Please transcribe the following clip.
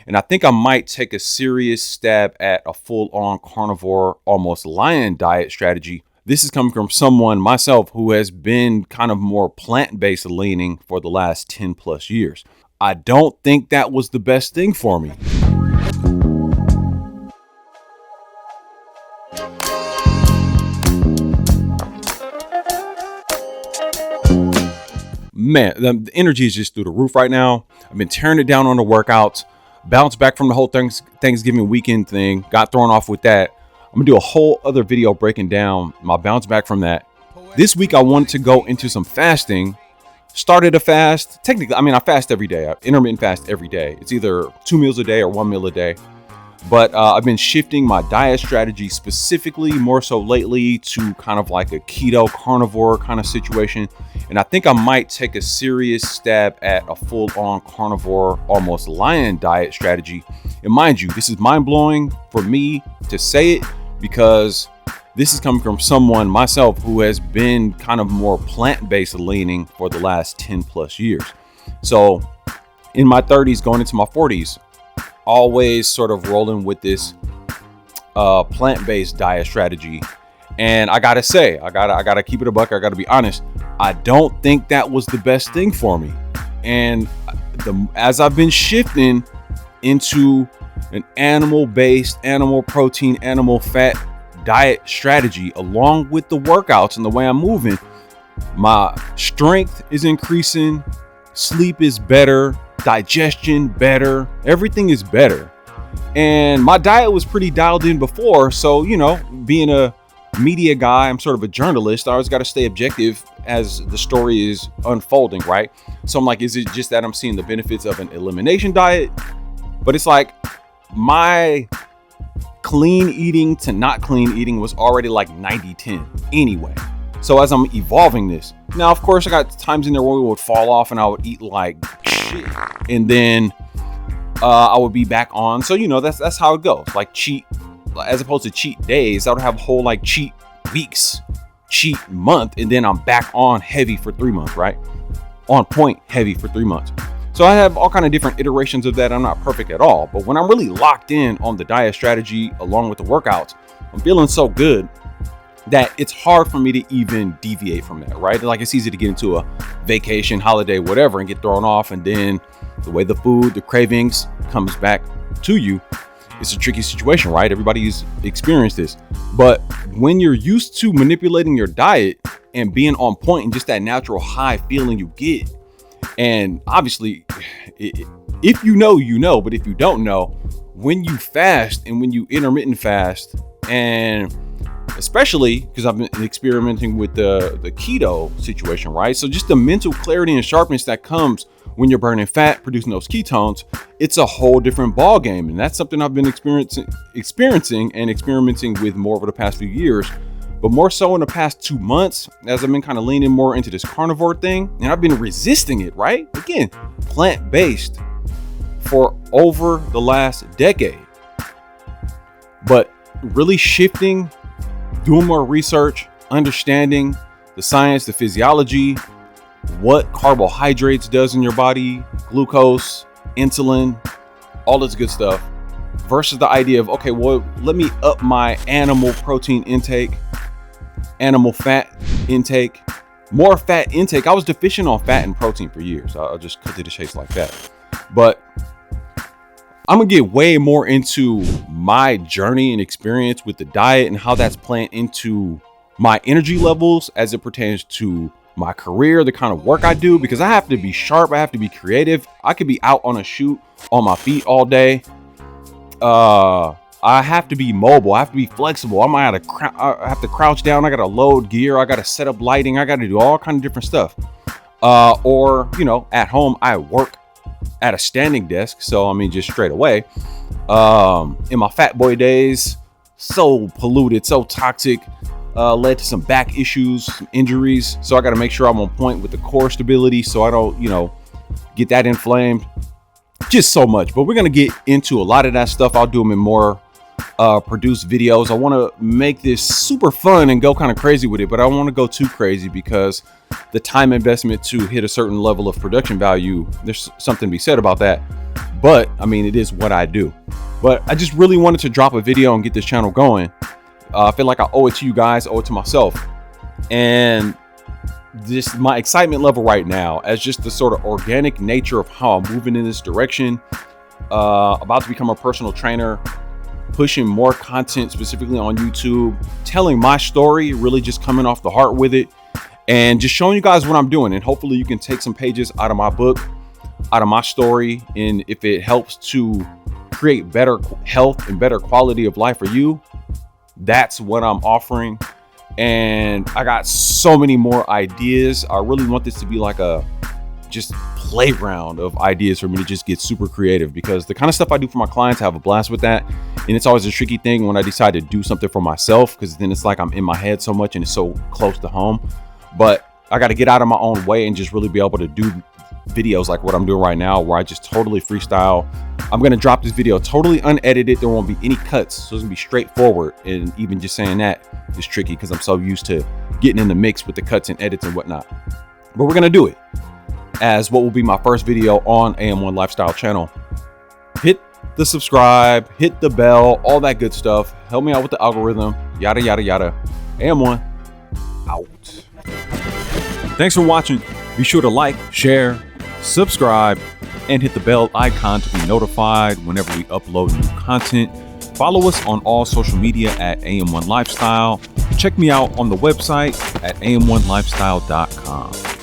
And I think I might take a serious stab at a full-on carnivore, almost lion diet strategy. This is coming from someone, myself, who has been kind of more plant-based leaning for the last 10 plus years. I don't think that was the best thing for me. Man, the energy is just through the roof right now. I've been tearing it down on the workouts, bounced back from the whole Thanksgiving weekend thing, got thrown off with that. I'm gonna do a whole other video breaking down my bounce back from that. This week, I wanted to go into some fasting. Started a fast. Technically, I fast every day. I intermittent fast every day. It's either 2 meals a day or 1 meal a day. But I've been shifting my diet strategy specifically more so lately to kind of like a keto carnivore kind of situation. And I think I might take a serious stab at a full-on carnivore, almost lion diet strategy. And mind you, this is mind-blowing for me to say it because this is coming from someone, myself, who has been kind of more plant-based leaning for the last 10 plus years. So in my 30s, going into my 40s, always sort of rolling with this plant-based diet strategy. And I gotta say, I gotta keep it a buck. I gotta be honest. I don't think that was the best thing for me. And as I've been shifting into an animal-based, animal protein, animal fat diet strategy, along with the workouts and the way I'm moving, my strength is increasing, sleep is better, digestion better, everything is better. And my diet was pretty dialed in before, so being a media guy, I'm sort of a journalist, I always got to stay objective as the story is unfolding, right? So I'm like, is it just that I'm seeing the benefits of an elimination diet? But it's like my clean eating to not clean eating was already like 90-10 anyway. So as I'm evolving this, now of course I got times in there where we would fall off and I would eat like shit, and then I would be back on. So that's how it goes. Like cheat, as opposed to cheat days, I would have whole like cheat weeks, cheat month, and then I'm back on heavy for 3 months, right? On point heavy for 3 months. So I have all kind of different iterations of that. I'm not perfect at all, but when I'm really locked in on the diet strategy along with the workouts, I'm feeling so good that it's hard for me to even deviate from that, right? Like it's easy to get into a vacation, holiday, whatever, and get thrown off. And then the way the food, the cravings comes back to you, it's a tricky situation, right? Everybody's experienced this. But when you're used to manipulating your diet and being on point and just that natural high feeling you get, and obviously, if you know, but if you don't know, when you fast and when you intermittent fast, and especially because I've been experimenting with the keto situation, right? So just the mental clarity and sharpness that comes when you're burning fat, producing those ketones, it's a whole different ball game. And that's something I've been experiencing and experimenting with more over the past few years, but more so in the past 2 months as I've been kind of leaning more into this carnivore thing. And I've been resisting it, right? Again, plant-based for over the last decade, but really shifting, doing more research, understanding the science, the physiology, what carbohydrates does in your body, glucose, insulin, all this good stuff, versus the idea of, okay, well, let me up my animal protein intake, animal fat intake, more fat intake. I was deficient on fat and protein for years. I'll just cut to the chase like that. But I'm gonna get way more into my journey and experience with the diet and how that's playing into my energy levels as it pertains to my career, the kind of work I do, because I have to be sharp. I have to be creative. I could be out on a shoot on my feet all day. I have to be mobile. I have to be flexible. I might have to crouch down. I got to load gear. I got to set up lighting. I got to do all kind of different stuff. Or, at home, I work at a standing desk. So, just straight away, in my fat boy days, so polluted, so toxic, led to some back issues, some injuries. So I got to make sure I'm on point with the core stability so I don't, get that inflamed. Just so much. But we're going to get into a lot of that stuff. I'll do them in more produced videos. I want to make this super fun and go kind of crazy with it, but I don't want to go too crazy because the time investment to hit a certain level of production value, there's something to be said about that. but I mean, it is what I do. But I just really wanted to drop a video and get this channel going. I feel like I owe it to you guys, owe it to myself. And this, my excitement level right now, as just the sort of organic nature of how I'm moving in this direction, about to become a personal trainer, pushing more content specifically on YouTube, telling my story, really just coming off the heart with it, and just showing you guys what I'm doing. And hopefully you can take some pages out of my book, out of my story, and if it helps to create better health and better quality of life for you, that's what I'm offering. And I got so many more ideas. I really want this to be like a just playground of ideas for me to just get super creative, because the kind of stuff I do for my clients, I have a blast with that. And it's always a tricky thing when I decide to do something for myself, because then it's like I'm in my head so much and it's so close to home. But I got to get out of my own way and just really be able to do videos like what I'm doing right now, where I just totally freestyle. I'm going to drop this video totally unedited. There won't be any cuts. So it's going to be straightforward. And even just saying that is tricky because I'm so used to getting in the mix with the cuts and edits and whatnot. But we're going to do it as what will be my first video on AM1 Lifestyle channel. Hit the subscribe, hit the bell, all that good stuff. Help me out with the algorithm, yada, yada, yada. AM1 out. Thanks for watching. Be sure to like, share, subscribe, and hit the bell icon to be notified whenever we upload new content. Follow us on all social media at AM1 Lifestyle. Check me out on the website at am1lifestyle.com.